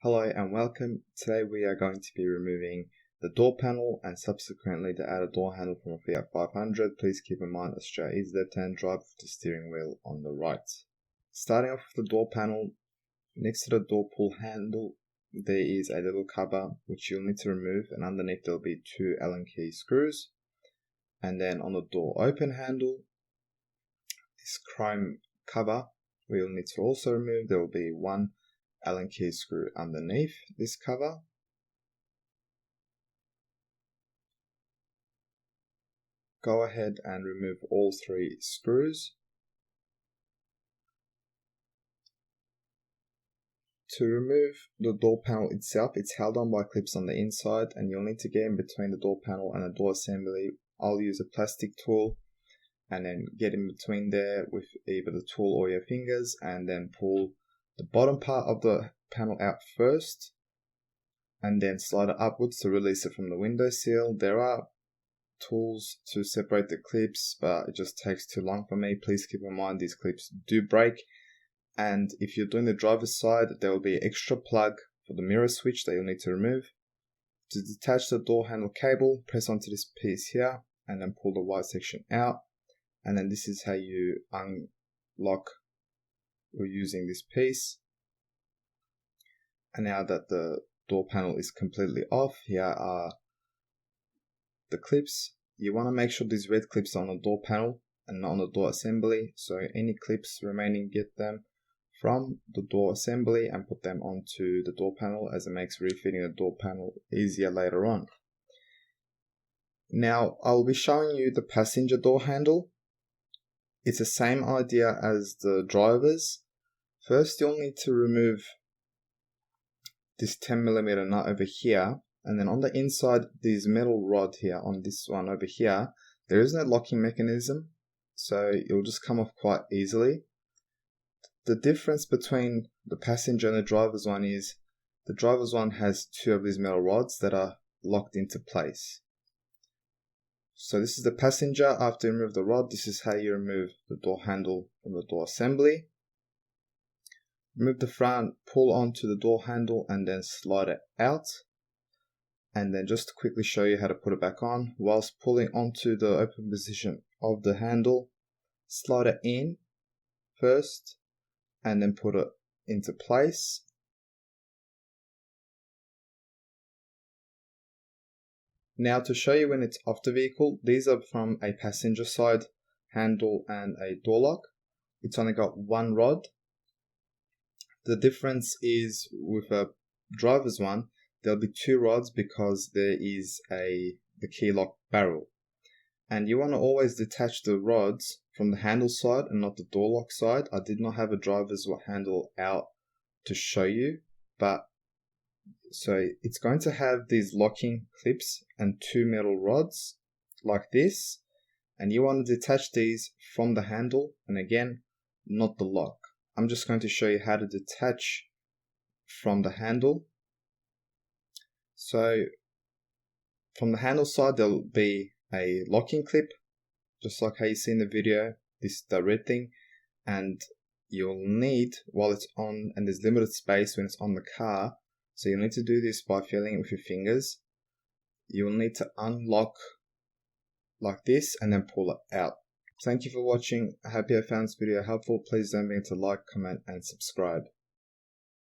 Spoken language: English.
Hello and welcome. Today we are going to be removing the door panel and subsequently the outer door handle from a Fiat 500. Please keep in mind Australia is left-hand drive with the steering wheel on the right. Starting off with the door panel, next to the door pull handle there is a little cover which you'll need to remove, and underneath there'll be 2 Allen key screws. And then on the door open handle, this chrome cover we'll need to also remove. There will be 1 Allen key screw underneath this cover. Go ahead and remove all 3 screws. To remove the door panel itself, it's held on by clips on the inside and you'll need to get in between the door panel and the door assembly. I'll use a plastic tool and then get in between there with either the tool or your fingers, and then pull the bottom part of the panel out first and then slide it upwards to release it from the window sill. There are tools to separate the clips, but it just takes too long for me. Please keep in mind these clips do break, and if you're doing the driver's side, there will be an extra plug for the mirror switch that you'll need to remove. To detach the door handle cable, press onto this piece here and then pull the white section out, and then this is how you unlock using this piece. And now that the door panel is completely off, here are the clips. You want to make sure these red clips are on the door panel and not on the door assembly, so any clips remaining, get them from the door assembly and put them onto the door panel, as it makes refitting the door panel easier later on. Now I'll be showing you the passenger door handle. It's the same idea as the driver's. First you'll need to remove this 10mm nut over here, and then on the inside this metal rod here on this one over here, there is no locking mechanism, so it'll just come off quite easily. The difference between the passenger and the driver's one is the driver's one has 2 of these metal rods that are locked into place. So this is the passenger. After you remove the rod, this is how you remove the door handle from the door assembly. Remove the front, pull onto the door handle and then slide it out. And then just to quickly show you how to put it back on, whilst pulling onto the open position of the handle, slide it in first and then put it into place. Now to show you when it's off the vehicle, these are from a passenger side handle and a door lock. It's only got 1 rod. The difference is with a driver's one, there'll be 2 rods because there is the key lock barrel. And you want to always detach the rods from the handle side and not the door lock side. I did not have a driver's handle out to show you, but so it's going to have these locking clips and 2 metal rods like this, and you want to detach these from the handle and again not the lock. I'm just going to show you how to detach from the handle. So from the handle side there'll be a locking clip, just like how you see in the video, the red thing, and you'll need, while it's on and there's limited space when it's on the car, so you'll need to do this by feeling it with your fingers. You'll need to unlock like this and then pull it out. Thank you for watching. I hope you have found this video helpful. Please don't forget to like, comment and subscribe.